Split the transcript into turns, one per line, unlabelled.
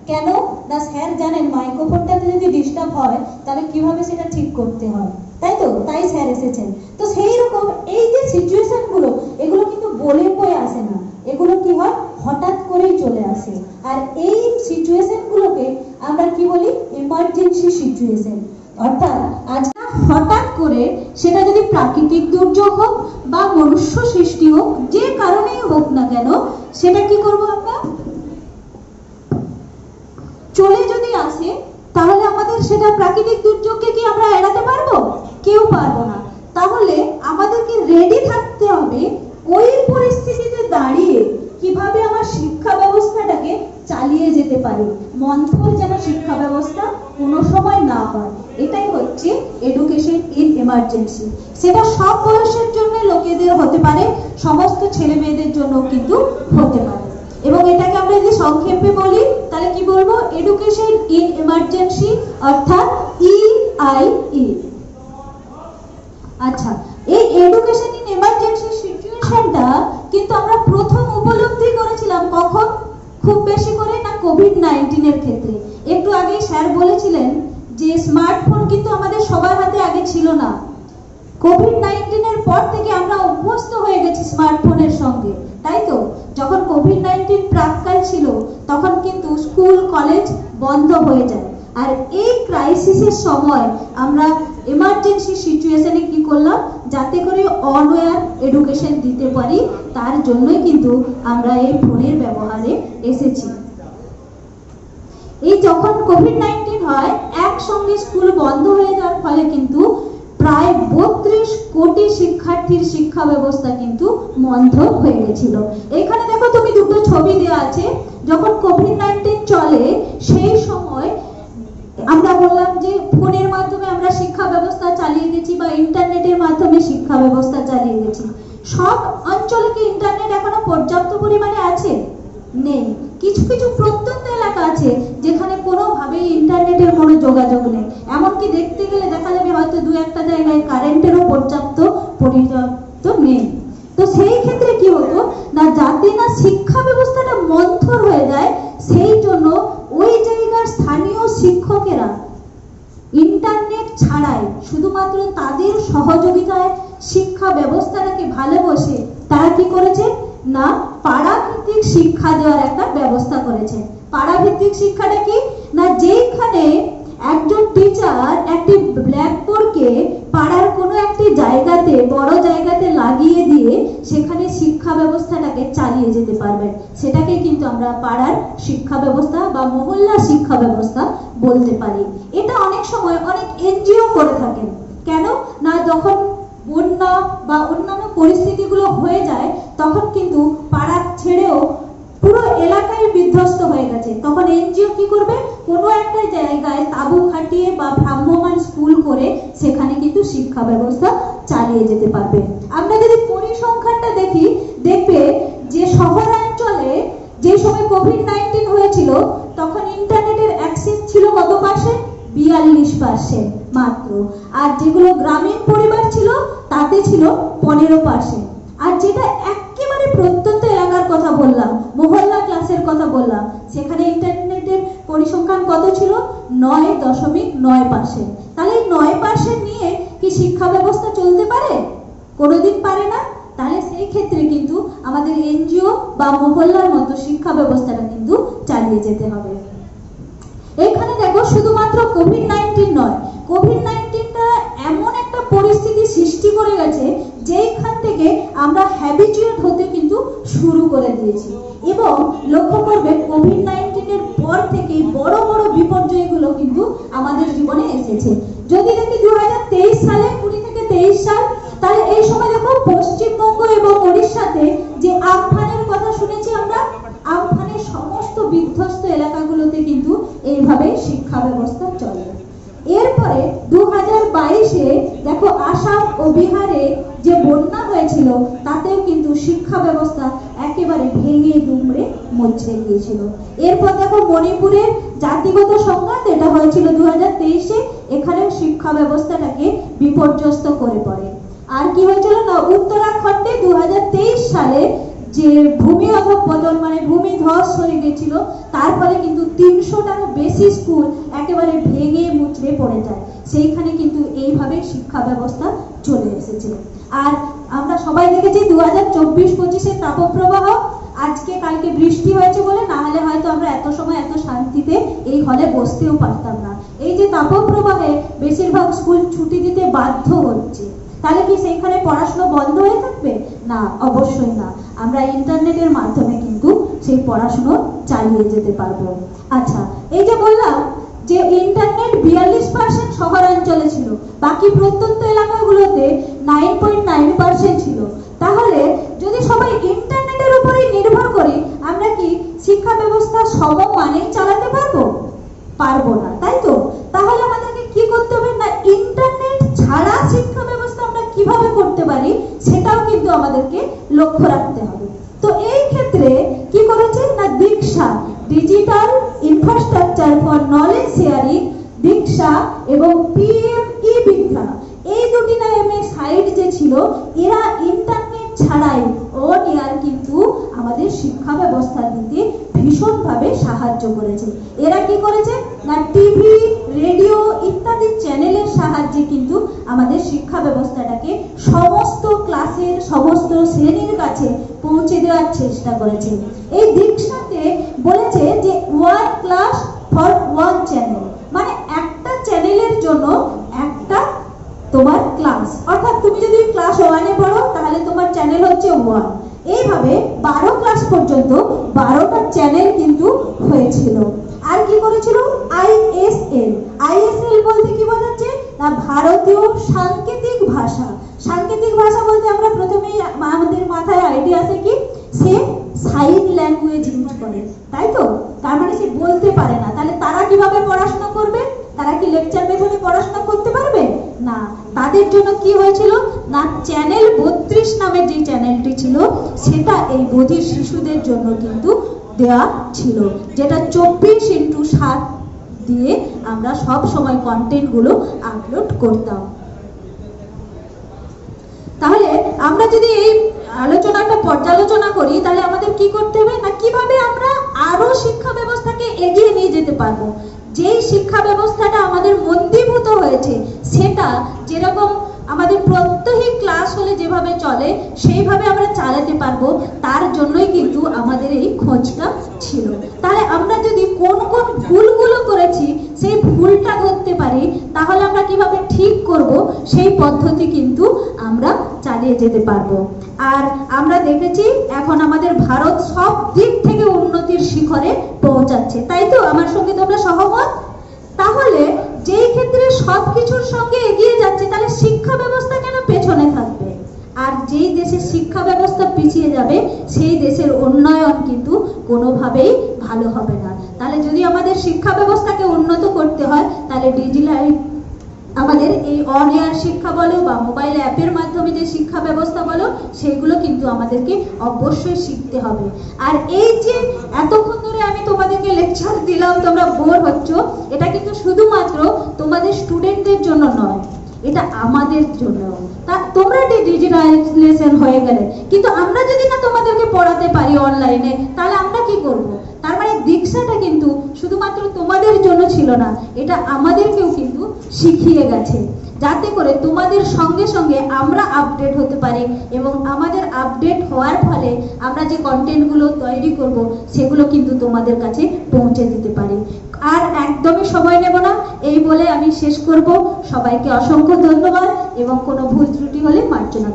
কেন না স্যার জানেন মাইক্রোফোনটাতে যদি ডিস্টার্ব হয় তাহলে কিভাবে সেটা ঠিক করতে হয়, তাই তো, তাই স্যার এসেছেন। তো সেই রকম এই যে সিচুয়েশন গুলো, এগুলো কিন্তু বলে বয়ে আসে না, এগুলো কি হয় হঠাৎ করেই চলে আসে। আর এই সিচুয়েশন গুলোকে আমরা কি বলি, ইমার্জেন্সি সিচুয়েশন। অর্থাৎ আজ হঠাৎ করে, সেটা যদি প্রাকৃতিক দুর্যোগ হোক বা মনুষ্য সৃষ্টি হোক, যে কারণেই হোক না কেন, সেটা কি করব আমরা, চলে যদি আসে, তাহলে আমাদের সেটা প্রাকৃতিক দুর্যোগকে কি আমরা এড়াতে পারবো? কেউ পারবো না। তাহলে আমাদেরকে রেডি থাকতে হবে ওই পরিস্থিতিতে দাঁড়িয়ে কিভাবে আমার শিক্ষা ব্যবস্থাটাকে চালিয়ে যেতে পারি, মন্থর যেন শিক্ষা ব্যবস্থা কোনো সময় না হয়। এটাই হচ্ছে এডুকেশন ইন এমার্জেন্সি। সেটা সব বয়সের জন্য লোকেদের হতে পারে, সমস্ত ছেলে মেয়েদের জন্য কিন্তু হতে পারে। এবং এটাকে আমরা যদি সংক্ষেপে বলি তাহলে কি বলবো, এডুকেশন ইন এমার্জেন্সি, অর্থাৎ EIE। আচ্ছা, এই এডুকেশন ইন এমার্জেন্সি সিচুয়েশনটা কিন্তু আমরা প্রথম উপলব্ধি করেছিলাম কখন, খুব বেশি করে না কোভিড-19 এর ক্ষেত্রে। একটু আগেই স্যার বলেছিলেন যে স্মার্টফোন কিন্তু আমাদের সবার হাতে আগে ছিল না। কোভিড-19 এর পর থেকে আমরা অভ্যস্ত হয়ে গেছি স্মার্টফোনের সঙ্গে, তাই তো। যখন কোভিড-19 প্রাক্কাল ছিল তখন কিন্তু স্কুল কলেজ বন্ধ হয়ে যায়। আর এই ক্রাইসিসের সময় আমরা এমার্জেন্সি সিচুয়েশনে কি করলাম, যাতে করে অনওয়্যার এডুকেশন দিতে পারি, তার জন্যই কিন্তু আমরা এই ফোনের ব্যবহারে এসেছি। এই যখন কোভিড-19 হয়, একসঙ্গে স্কুল বন্ধ হয়ে যাওয়ার ফলে কিন্তু প্রায় 32 কোটি শিক্ষার্থীর শিক্ষা ব্যবস্থা কিন্তু মন্থর হয়ে গেছিল। এখানে দেখো তুমি দুটো ছবি দেওয়া আছে। যখন কোভিড-19 চলে সেই সময় আমরা বললাম যে ফোনের মাধ্যমে আমরা শিক্ষা ব্যবস্থা চালিয়ে গেছি বা ইন্টারনেটের মাধ্যমে শিক্ষা ব্যবস্থা চালিয়ে গেছি। সব অঞ্চলে কি ইন্টারনেট এখনো পর্যাপ্ত পরিমাণে আছে? নেই। কিছু কিছু প্রত্যন্ত এলাকা আছে যেখানে কোনোভাবেই ইন্টারনেটের কোনো যোগাযোগ নেই। এমনকি দেখতে গেলে দেখা যাবে হয়তো দু একটা জায়গায় কারেন্টেরও পর্যাপ্ত নেই। তো সেই ক্ষেত্রে কি হতো না, যাতে না শিক্ষা ব্যবস্থাটা মন্থর হয়ে যায়, সেই জন্য ওই জায়গার স্থানীয় শিক্ষকেরা ইন্টারনেট ছাড়াই শুধুমাত্র তাদের সহযোগিতায় শিক্ষা ব্যবস্থাটাকে ভালোবেসে তারা কি করেছে না, পাড়া ভিত্তিক শিক্ষা দেওয়ার একটা ব্যবস্থা করেছে। পাড়া ভিত্তিক শিক্ষাটা কি না, যেখানে একজন টিচার একটি ব্ল্যাকবোর্ডকে পাড়ার কোনো একটি জায়গাতে, বড় জায়গাতে লাগিয়ে দিয়ে সেখানে শিক্ষা ব্যবস্থাটাকে চালিয়ে যেতে পারবেন, সেটাকে কিন্তু আমরা পাড়ার শিক্ষা ব্যবস্থা বা মহল্লা শিক্ষা ব্যবস্থা বলতে পারি। এটা অনেক সময় অনেক এনজিও করে থাকেন। কেন না, যখন বন্যা বা অন্যান্য পরিস্থিতিগুলো হয়ে যায় তখন কিন্তু পাড়া ছেড়েও পুরো এলাকায় বিধ্বস্ত হয়ে গেছে, তখন এনজিও কি করবে, কোনো একটা জায়গায় তাঁবু খাটিয়ে বা ভ্রাম্যমাণ স্কুল করে সেখানে কিন্তু শিক্ষা ব্যবস্থা চালিয়ে যেতে পারবে। আমরা যদি পরিসংখ্যানটা দেখি, দেখবে যে শহরাঞ্চলে যে সময় কোভিড-19 হয়েছিল তখন ইন্টারনেটের অ্যাক্সেস ছিল কত পার্সেন্ট, 42% মাত্র। আর যেগুলো গ্রামীণ পরিবার ছিল তাতে ছিল 15%। আর যেটা একেবারে প্রত্যন্ত এলাকার কথা বললাম, মহল্লা ক্লাসের কথা বললাম, সেখানে ইন্টারনেটের পরিসংখ্যান কত ছিল, 9.9%। তাহলে এই 9% নিয়ে কি শিক্ষা ব্যবস্থা চলতে পারে? কোনোদিন পারে না। তাহলে সেই ক্ষেত্রে কিন্তু আমাদের এনজিও বা মহল্লার মতো শিক্ষা ব্যবস্থাটা কিন্তু চালিয়ে যেতে হবে। এখানে দেখো শুধুমাত্র কোভিড-19 নয়, কোভিড-19টা এমন একটা পরিস্থিতি সৃষ্টি করে গেছে যেখান থেকে আমরা হ্যাবিচুয়েট হতে কিন্তু শুরু করে দিয়েছি। এবং লক্ষ্য করবে কোভিড-19 এর পর থেকে বড় বড় বিপর্যয়গুলো কিন্তু আমাদের জীবনে এসেছে। যদি দেখি 2023 সালে, 20 থেকে 23 সাল, তাহলে এই সময় দেখো পশ্চিমবঙ্গ এবং ওড়িশাতে যে আমফানের কথা শুনেছি আমরা, আমফানের সমস্ত বিধ্বস্ত এলাকাগুলোতে কিন্তু এইভাবে শিক্ষা ব্যবস্থা চলে। এরপরে 2022-এ দেখো আসাম ও বিহারে যে বন্যা হয়েছিল তাতেও কিন্তু শিক্ষা ব্যবস্থা একেবারে ভেঙে দুমড়ে মুচড়ে গিয়েছিল। এরপর দেখো মণিপুরের জাতিগত সংঘাত, এটা হয়েছিল 2023-এ, এখানেও শিক্ষা ব্যবস্থাটাকে বিপর্যস্ত করে পড়ে। আর কি হয়েছিল না, উত্তরাখণ্ডে 2023 সালে যে ভূমি অধঃপতন মানে ভূমি ধস হয়ে গেছিল, তার ফলে কিন্তু 300টারও বেশি স্কুল একেবারে ভেঙে মুচড়ে পড়ে যায়। সেইখানে কিন্তু এইভাবে শিক্ষা ব্যবস্থা চলে এসেছে। আর আমরা সবাই দেখেছি 2024-25-এর তাপপ্রবাহ, আজকে কালকে বৃষ্টি হয়েছে বলে, না হলে হয়তো আমরা এত সময় এত শান্তিতে এই হলে বসতেও পারতাম না। এই যে তাপপ্রবাহে বেশিরভাগ স্কুল ছুটি দিতে বাধ্য হচ্ছে, তাহলে কি সেইখানে পড়াশোনা বন্ধ হয়ে থাকবে? না, অবশ্যই না। আমরা ইন্টারনেটের মাধ্যমে কিন্তু সেই পড়াশোনা চালিয়ে যেতে পারবো। আচ্ছা, এই যে বললাম যে ইন্টারনেট 42% শহরাঞ্চলে ছিল, বাকি প্রত্যন্ত এলাকাগুলোতে 9.9% ছিল। তাহলে যদি সবাই ইন্টারনেটের উপরেই নির্ভর করি, আমরা কি শিক্ষা ব্যবস্থা সমমানেই চালাতে পারবো? পারবো না, তাই তো? তাহলে আমাদেরকে কি করতে হবে না, ইন্টারনেট ছাড়া শিক্ষা ব্যবস্থা আমরা কিভাবে করতে পারি সেটাও কিন্তু আমাদেরকে লক্ষ্য রাখতে হবে। তো এই ক্ষেত্রে কি করেছে না, দীক্ষা digital infrastructure for knowledge sharing, দীক্ষা এবং PME বিদ্যা, এই দুটি নামে সাইট যে ছিল, এরা ইন্টারনেট ছাড়াই অন এয়ার কিন্তু আমাদের শিক্ষা ব্যবস্থা দিতে ভীষণভাবে সাহায্য করেছে। এরা কি করেছে না, টিভি, রেডিও ইত্যাদি চ্যানেলের সাহায্যে কিন্তু আমাদের শিক্ষা ব্যবস্থাটাকে সমস্ত ক্লাসের সমস্ত শ্রেণীর কাছে পৌঁছে দেওয়ার চেষ্টা করেছে। এই দীক্ষাতে বলেছে যে 1 ক্লাস ফর 1 চ্যানেল, মানে একটা চ্যানেলের জন্য একটা তোমার ক্লাস, অর্থাৎ তুমি যদি ক্লাস 1-এ পড়ো তাহলে তোমার চ্যানেল হচ্ছে 1। এইভাবে 12 ক্লাস পর্যন্ত 12টা চ্যানেল কিন্তু হয়েছিল। আর কি করেছিল, ISL বলতে কি বোঝাচ্ছে না, ভারতীয় সাংকেতিক ভাষা। সাংকেতিক ভাষা বলতে আমরা প্রথমেই আমাদের মাথায় আইডিয়া আসে কি, সে সাইন ল্যাঙ্গুয়েজ ইউজ করে, তাই তো? তার মানে সে বলতে পারে না। তাহলে তারা কিভাবে পড়াশোনা করবে? তারা কি লেকচার মেথডে পড়াশোনা করতে পারবে না? তাদের জন্য কি হয়েছিল না, চ্যানেল 32 নামের যে চ্যানেলটি ছিল সেটা এই বধির শিশুদের জন্য কিন্তু দেয়া ছিল, যেটা 24x7 দিয়ে আমরা সব সময় কন্টেন্ট গুলো আপলোড করতাম। তাহলে আমরা যদি এই আলোচনাটা পর্যালোচনা করি, তাহলে আমাদের কি করতে হবে না, কিভাবে আমরা আরো শিক্ষা ব্যবস্থাকে এগিয়ে নিয়ে যেতে পারবো। যেই শিক্ষা ব্যবস্থাটা আমাদের মন্দীভূত হয়েছে, সেটা যেরকম আমাদের প্রত্যেক ক্লাস হলে যেভাবে চলে সেইভাবে আমরা চালাতে পারবো, তার জন্যই কিন্তু আমাদের এই খোঁজটা ছিল। তাহলে আমরা যদি কোন কোন ভুলগুলো করেছি সেই ভুলটা ধরতে পারি, তাহলে আমরা কিভাবে ঠিক করব সেই পদ্ধতি কিন্তু আমরা চালিয়ে যেতে পারবো। আর আমরা দেখেছি এখন আমাদের ভারত সব দিক থেকে উন্নতির শিখরে পৌঁছাচ্ছে, তাই তো? আমার সঙ্গে তোমরা সহমত? তাহলে যেই ক্ষেত্রে সবকিছুর সঙ্গে এগিয়ে যাচ্ছে, তাহলে শিক্ষা ব্যবস্থা কেন পেছনে থাকবে? আর যেই দেশের শিক্ষা ব্যবস্থা পিছিয়ে যাবে সেই দেশের উন্নয়ন কিন্তু কোনোভাবেই ভালো হবে না। তাহলে যদি আমাদের শিক্ষা ব্যবস্থাকে উন্নত করতে হয়, তাহলে ডিজিটাল আমাদের এই অন এয়ার শিক্ষা বলো বা মোবাইল অ্যাপের মাধ্যমে যে শিক্ষা ব্যবস্থা বলো, সেগুলো কিন্তু আমাদেরকে অবশ্যই শিখতে হবে। আর এই যে এতক্ষণ ধরে আমি তোমাদেরকে লেকচার দিলাম, তোমরা বোর হচ্ছ, এটা কিন্তু শুধুমাত্র তোমাদের স্টুডেন্টদের জন্য নয়, এটা আমাদের জন্য। তা তোমরা ডিজিটালাইজেশন হয়ে গেলে, কিন্তু আমরা যদি না তোমাদেরকে পড়াতে পারি অনলাইনে, তাহলে আমরা কি করব? তার মানে দীক্ষাটা কিন্তু শুধুমাত্র তোমাদের জন্য ছিল না, এটা আমাদেরকেও কিন্তু শিখিয়ে গেছে, যাতে করে তোমাদের সঙ্গে সঙ্গে আমরা আপডেট হতে পারি এবং আমাদের আপডেট হওয়ার ফলে আমরা যে কন্টেন্টগুলো তৈরি করব সেগুলো কিন্তু তোমাদের কাছে পৌঁছে দিতে পারি। আর একদমই সময় নেব না, এই বলে আমি শেষ করব। সবাইকে অসংখ্য ধন্যবাদ এবং কোনো ভুল ত্রুটি হলে মার্জনা।